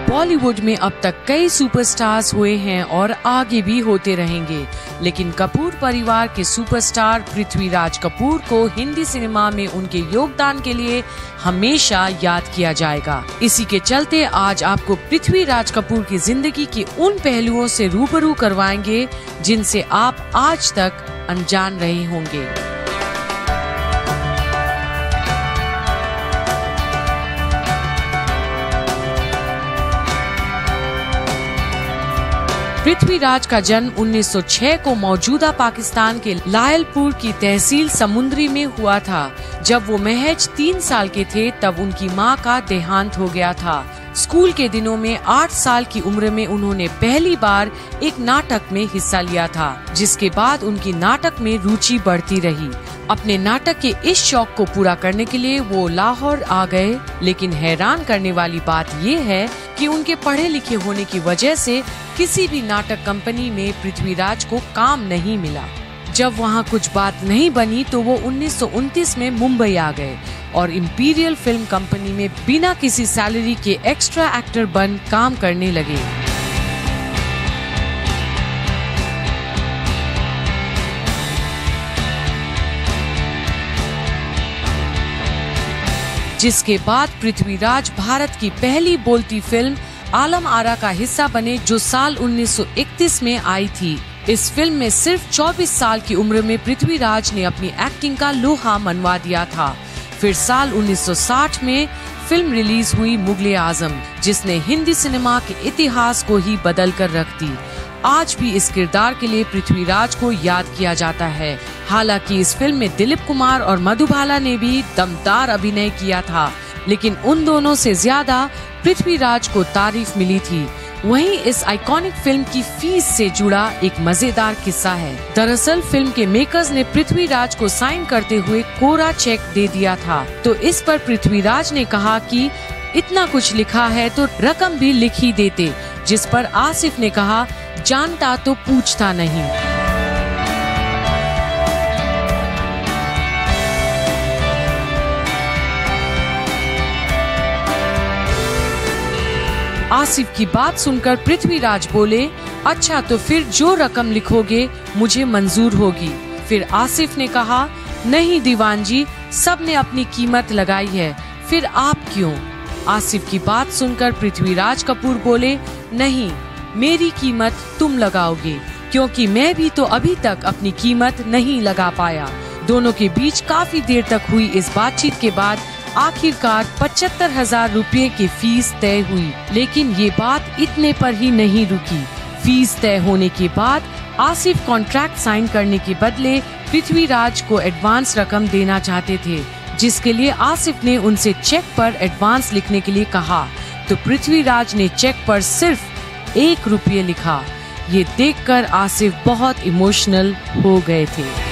बॉलीवुड में अब तक कई सुपरस्टार्स हुए हैं और आगे भी होते रहेंगे, लेकिन कपूर परिवार के सुपरस्टार पृथ्वीराज कपूर को हिंदी सिनेमा में उनके योगदान के लिए हमेशा याद किया जाएगा। इसी के चलते आज आपको पृथ्वीराज कपूर की जिंदगी के उन पहलुओं से रूबरू करवाएंगे जिनसे आप आज तक अनजान रहे होंगे। पृथ्वीराज का जन्म 1906 को मौजूदा पाकिस्तान के लायलपुर की तहसील समुंदरी में हुआ था। जब वो महज 3 साल के थे तब उनकी मां का देहांत हो गया था। स्कूल के दिनों में 8 साल की उम्र में उन्होंने पहली बार एक नाटक में हिस्सा लिया था, जिसके बाद उनकी नाटक में रुचि बढ़ती रही। अपने नाटक के इस शौक को पूरा करने के लिए वो लाहौर आ गए, लेकिन हैरान करने वाली बात ये है कि उनके पढ़े लिखे होने की वजह से किसी भी नाटक कंपनी में पृथ्वीराज को काम नहीं मिला। जब वहाँ कुछ बात नहीं बनी तो वो 1929 में मुंबई आ गए और इंपीरियल फिल्म कंपनी में बिना किसी सैलरी के एक्स्ट्रा एक्टर बन काम करने लगे। जिसके बाद पृथ्वीराज भारत की पहली बोलती फिल्म आलम आरा का हिस्सा बने, जो साल 1931 में आई थी। इस फिल्म में सिर्फ 24 साल की उम्र में पृथ्वीराज ने अपनी एक्टिंग का लोहा मनवा दिया था। फिर साल 1960 में फिल्म रिलीज हुई मुगले आजम, जिसने हिंदी सिनेमा के इतिहास को ही बदल कर रख दी। आज भी इस किरदार के लिए पृथ्वीराज को याद किया जाता है। हालांकि इस फिल्म में दिलीप कुमार और मधुबाला ने भी दमदार अभिनय किया था, लेकिन उन दोनों से ज्यादा पृथ्वीराज को तारीफ मिली थी। वहीं इस आइकॉनिक फिल्म की फीस से जुड़ा एक मजेदार किस्सा है। दरअसल फिल्म के मेकर्स ने पृथ्वीराज को साइन करते हुए कोरा चेक दे दिया था, तो इस पर पृथ्वीराज ने कहा कि इतना कुछ लिखा है तो रकम भी लिख ही देते, जिस पर आसिफ ने कहा जानता तो पूछता नहीं। आसिफ की बात सुनकर पृथ्वीराज बोले, अच्छा तो फिर जो रकम लिखोगे मुझे मंजूर होगी। फिर आसिफ ने कहा, नहीं दीवान जी, सब ने अपनी कीमत लगाई है, फिर आप क्यों? आसिफ की बात सुनकर पृथ्वीराज कपूर बोले, नहीं, मेरी कीमत तुम लगाओगे, क्योंकि मैं भी तो अभी तक अपनी कीमत नहीं लगा पाया। दोनों के बीच काफी देर तक हुई इस बातचीत के बाद आखिरकार 75,000 रुपये की फीस तय हुई। लेकिन ये बात इतने पर ही नहीं रुकी। फीस तय होने के बाद आसिफ कॉन्ट्रैक्ट साइन करने के बदले पृथ्वीराज को एडवांस रकम देना चाहते थे, जिसके लिए आसिफ ने उनसे चेक पर एडवांस लिखने के लिए कहा, तो पृथ्वीराज ने चेक पर सिर्फ 1 रुपये लिखा। ये देखकर आसिफ बहुत इमोशनल हो गए थे।